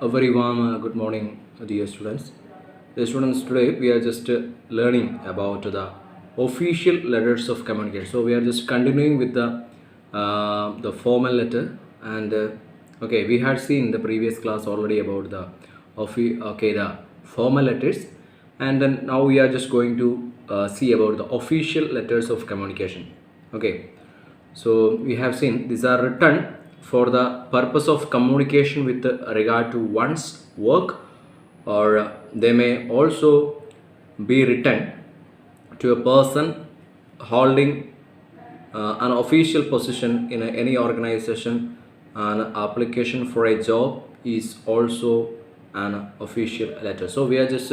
A very warm good morning, dear students. Dear students, today we are just learning about the official letters of communication. So we are just continuing with the formal letter, and okay, we had seen the previous class already about the formal letters, and then now we are just going to see about the official letters of communication. Okay, so we have seen these are written for the purpose of communication with regard to one's work, or they may also be written to a person holding an official position in any organization. An application for a job is also an official letter. So we are just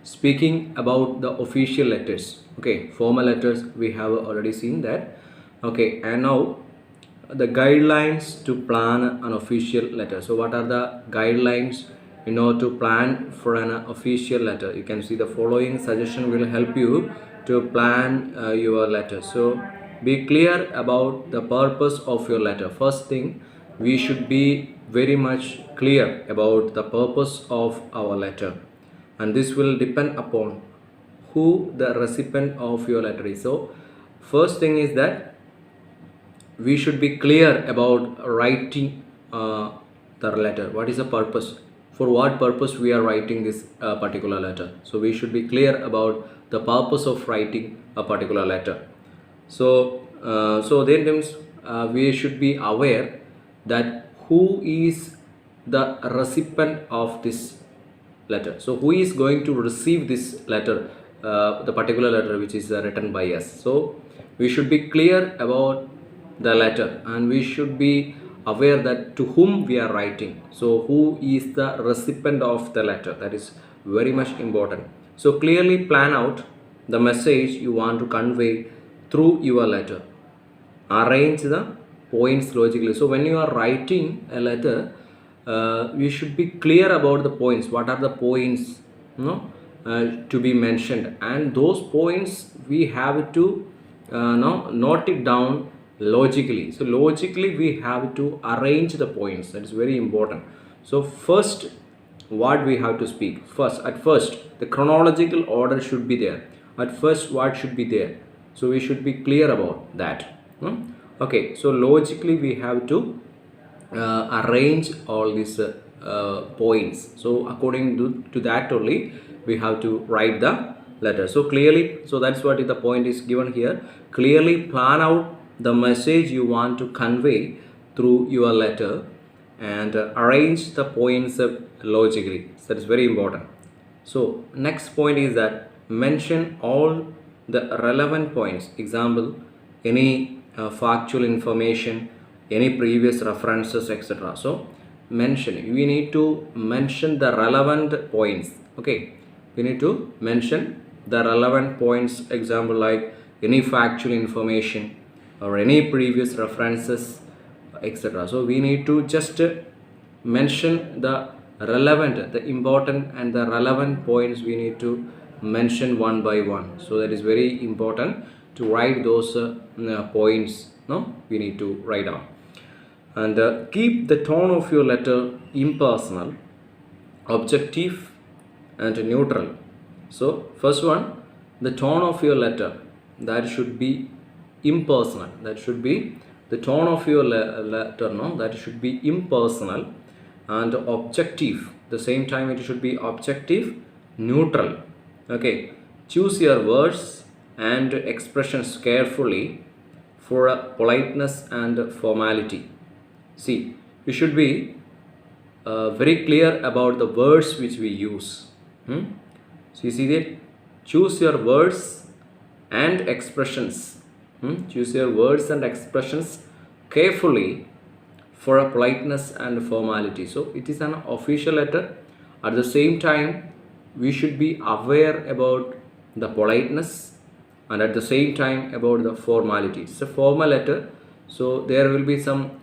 speaking about the official letters. Okay, formal letters we have already seen that. Okay, and now the guidelines to plan an official letter. So what are the guidelines in order to plan for an official letter? You can see the following suggestion will help you to plan your letter. So be clear about the purpose of your letter. First thing, we should be very much clear about the purpose of our letter, and this will depend upon who the recipient of your letter is. So first thing is that we should be clear about writing the letter. What is the purpose? For what purpose we are writing this particular letter? So we should be clear about the purpose of writing a particular letter. So then we should be aware that who is the recipient of this letter. So who is going to receive this letter, the particular letter which is written by us. So we should be clear about the letter, and we should be aware that to whom we are writing. So who is the recipient of the letter? That is very much important. So clearly plan out the message you want to convey through your letter. Arrange the points logically. So when you are writing a letter, you should be clear about the points. What are the points to be mentioned, and those points we have to note it down logically. So logically we have to arrange the points. That is very important. So first, what we have to speak at first the chronological order should be there. At first, what should be there? So we should be clear about that. Okay, so logically we have to arrange all these points. So according to that only we have to write the letter. So clearly, so that's what the point is given here. Clearly plan out the message you want to convey through your letter, and arrange the points logically. So that is very important. So next point is that mention all the relevant points. Example, any factual information, any previous references, etc. So we need to mention the relevant points. Okay, we need to mention the relevant points. Example, like any factual information or any previous references, etc. So we need to just mention the relevant, the important and the relevant points. We need to mention one by one. So that is very important to write those points. We need to write down, and keep the tone of your letter impersonal, objective and neutral. So first one, the tone of your letter, that should be impersonal. That should be the tone of your letter, that should be impersonal and objective. The same time it should be objective, neutral. Okay, choose your words and expressions carefully for politeness and formality. See, we should be very clear about the words which we use. So you see that, choose your words and expressions. Choose your words and expressions carefully for a politeness and formality. So it is an official letter. At the same time, we should be aware about the politeness, and at the same time about the formality. It's a formal letter, so there will be some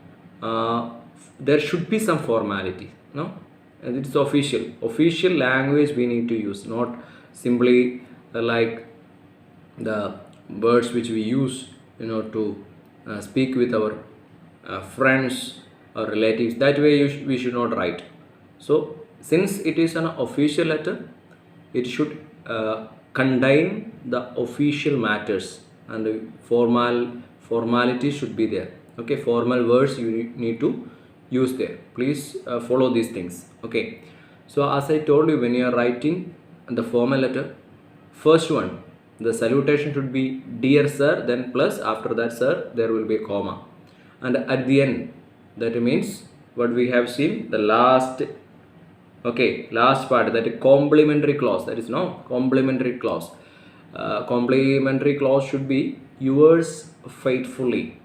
there should be some formality, and it's official language we need to use, not simply like the words which we use to speak with our friends or relatives. That way we should not write. So since it is an official letter, it should contain the official matters, and the formality should be there. Okay, formal words you need to use there. Please follow these things. Okay, so as I told you, when you are writing the formal letter, first one, the salutation should be dear sir, then plus, after that sir there will be a comma, and at the end, that means what we have seen, the last, okay, last part, that is complementary clause, that is no complementary clause. Complementary clause should be yours faithfully.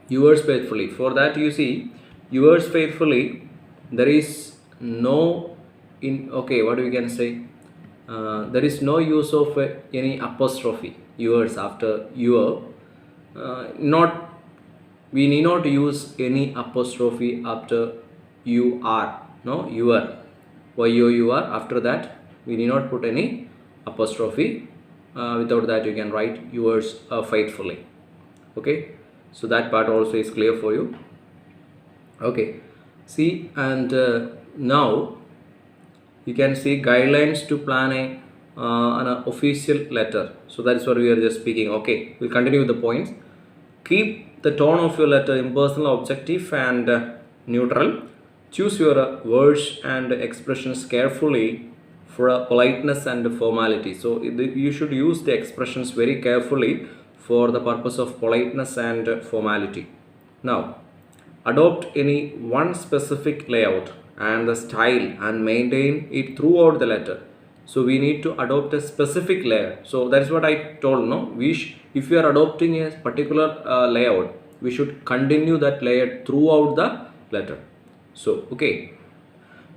Yours faithfully. For that, you see, yours faithfully, there is no okay, what we can say, there is no use of any apostrophe, yours after your, not, we need not use any apostrophe after you are, no, your, you are, after that we need not put any apostrophe. Without that you can write yours faithfully. Okay, so that part also is clear for you. Okay, see, and now you can see guidelines to plan an official letter. So that is what we are just speaking. Okay, we'll continue with the points. Keep the tone of your letter impersonal, objective, and neutral. Choose your words and expressions carefully for politeness and formality. So you should use the expressions very carefully for the purpose of politeness and formality. Now, adopt any one specific layout and the style and maintain it throughout the letter. So we need to adopt a specific layer. So that is what I told. No, if you are adopting a particular layout, we should continue that layer throughout the letter. So okay,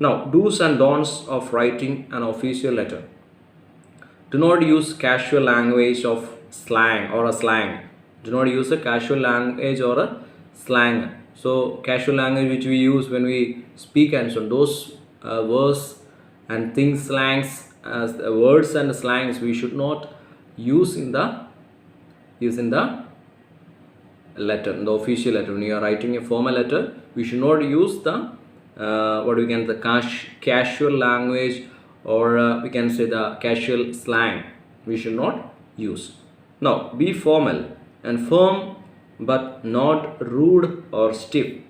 now do's and don'ts of writing an official letter. Do not use casual language of slang or a slang. Do not use a casual language or a slang. So casual language which we use when we speak and so those words and things, slangs, as words and slangs, we should not use in the letter, in the official letter. When you are writing a formal letter, we should not use the what we can, the casual language, or we can say the casual slang. We should not use. Now, be formal and firm, but not rude or stiff.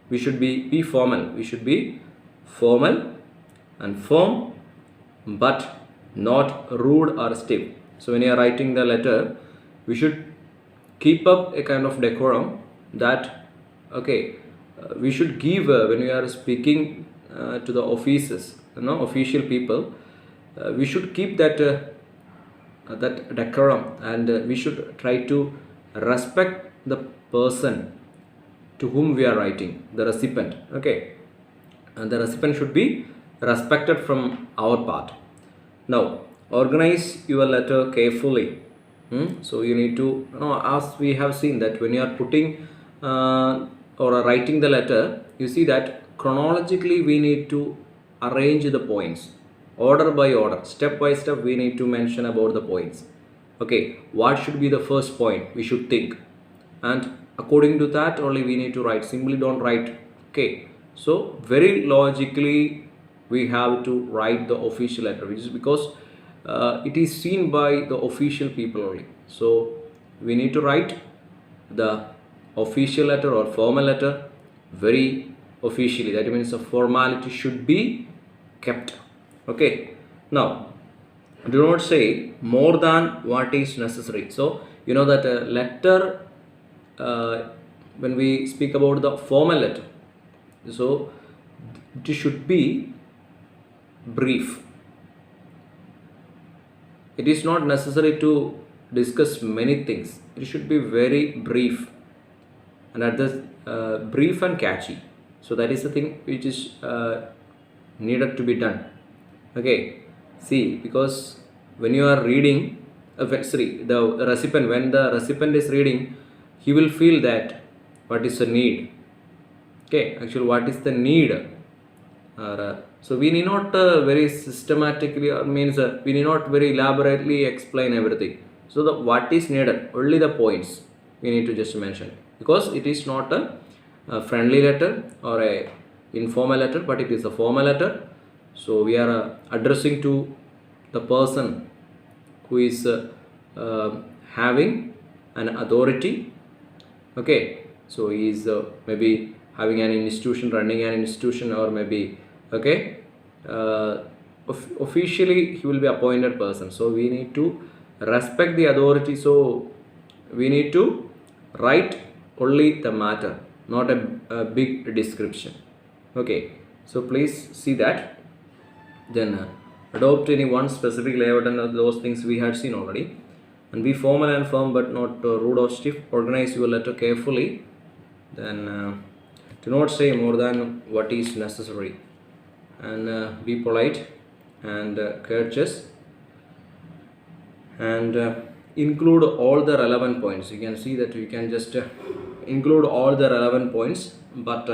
We should be formal. We should be formal and firm, but not rude or stiff. So when you are writing the letter, we should keep up a kind of decorum that, okay, we should give when we are speaking to the offices, official people, we should keep that that decorum, and we should try to respect the person to whom we are writing, the recipient. Okay, and the recipient should be respected from our part. Now, organize your letter carefully. So you need to, as we have seen that when you are putting or writing the letter, you see that chronologically we need to arrange the points, order by order, step by step we need to mention about the points. Okay, what should be the first point we should think, and according to that only we need to write. Simply don't write. Okay, so very logically we have to write the official letter, which is because it is seen by the official people only. So we need to write the official letter or formal letter very officially. That means the formality should be kept. Okay, now do not say more than what is necessary. So you know that a letter, when we speak about the formal letter, so it should be brief. It is not necessary to discuss many things. It should be very brief, and at this brief and catchy. So that is the thing which is needed to be done. Okay, see, because when you are reading, the recipient, when the recipient is reading, he will feel that what is the need. Okay, actually what is the need, so we need not very systematically, or means we need not very elaborately explain everything. So the what is needed, only the points we need to just mention, because it is not a friendly letter or a informal letter, but it is a formal letter. So we are addressing to the person who is having an authority. Okay, so he is maybe having an institution, running an institution, or maybe, okay, officially he will be appointed person. So we need to respect the authority. So we need to write only the matter, not a big description. Okay, so please see that. Then adopt any one specific layout, and those things we had seen already. And be formal and firm, but not rude or stiff. Organize your letter carefully. Then do not say more than what is necessary. And be polite and courteous. And include all the relevant points. You can see that you can just include all the relevant points, but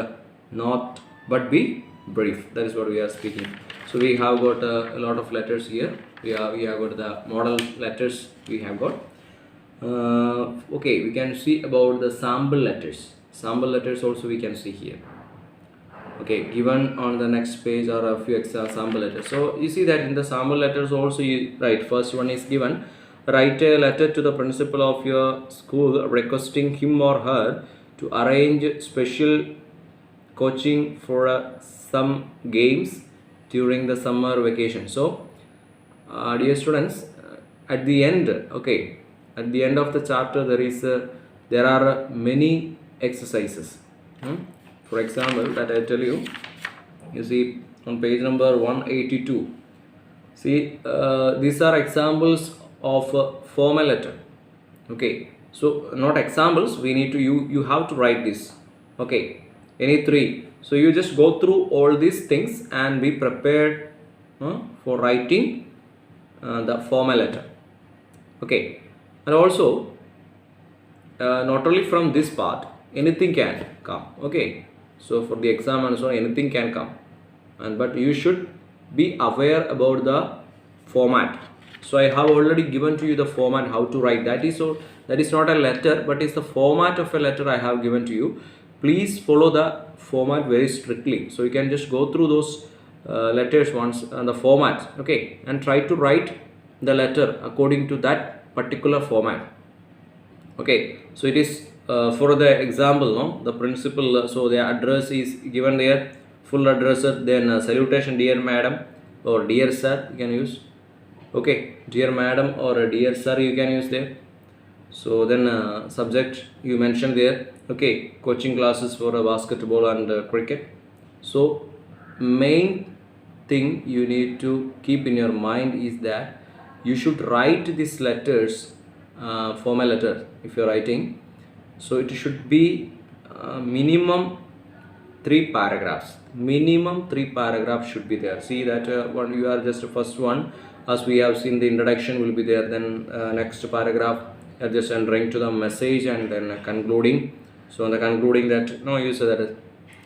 be brief. That is what we are speaking. So we have got a lot of letters here. We have got the model letters we have got. Okay, we can see about the sample letters. Sample letters also we can see here. Okay, given on the next page are a few sample letters. So you see that in the sample letters also you write. First one is given. Write a letter to the principal of your school requesting him or her to arrange special coaching for some games during the summer vacation. So dear students, at the end, okay, at the end of the chapter there are many exercises. For example, that I tell you, you see on page number 182. See, these are examples of formal letter. Okay, so not examples. We need to you have to write this. Okay, any three. So you just go through all these things and be prepared for writing the formal letter. Okay, and also not only from this part, anything can come. Okay, so for the exam and so on, anything can come, but you should be aware about the format. So I have already given to you the format how to write. That is not a letter, but it's the format of a letter I have given to you. Please follow the format very strictly. So you can just go through those letters once and the format, okay, and try to write the letter according to that particular format. Okay, so it is for the example, no, the principal. So the address is given there, full address. Then salutation, dear madam or dear sir, you can use. Okay, dear madam or dear sir, you can use there. So then subject you mentioned there. Okay, coaching classes for basketball and cricket. So main thing you need to keep in your mind is that you should write these letters, formal letter if you're writing. So it should be minimum 3 paragraphs. Minimum 3 paragraphs should be there. See that one you are just the first one, as we have seen the introduction will be there. Then next paragraph just entering to the message, and then concluding. So on the concluding that no use that.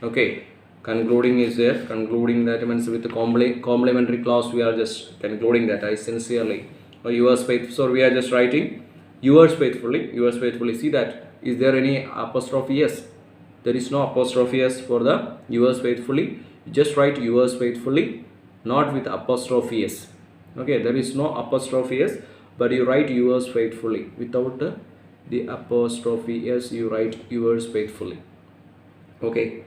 Okay, concluding is there. Concluding that means with the complementary clause we are just concluding that I sincerely or yours faithfully. So we are just writing yours faithfully. Yours faithfully. See that. Is there any apostrophe? Yes, there is no apostrophe s for the yours faithfully. You just write yours faithfully, not with apostrophe s. Okay, there is no apostrophe s, but you write yours faithfully without the apostrophe s. You write yours faithfully. Okay,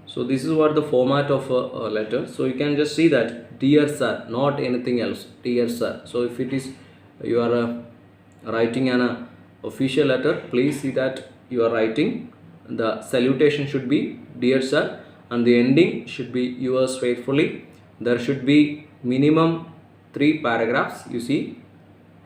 so this is what the format of a letter. So you can just see that dear sir, not anything else, dear sir. So if it is you are writing an official letter, please see that you are writing the salutation should be dear sir, and the ending should be yours faithfully. There should be minimum 3 paragraphs, you see.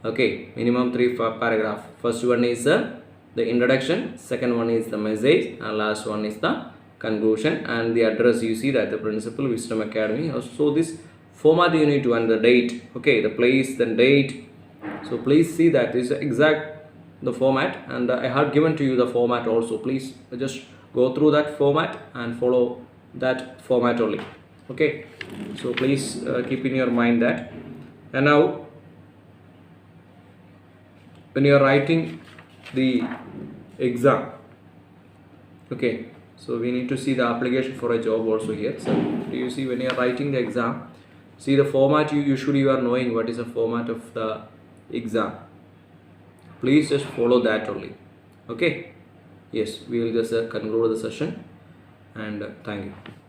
Okay, minimum 3 paragraph. First one is the introduction, second one is the message, and last one is the conclusion. And the address, you see that the principal, Wisdom Academy. So this format you need to, and the date, okay, the place, then date. So please see that this is exact the format, and I have given to you the format also. Please just go through that format and follow that format only. Okay, so please keep in your mind that. And now when you are writing the exam, okay, So we need to see the application for a job also here. So do you see when you are writing the exam, see the format, you are knowing what is the format of the exam. Please just follow that only. Okay. Yes, we will just conclude the session, and thank you.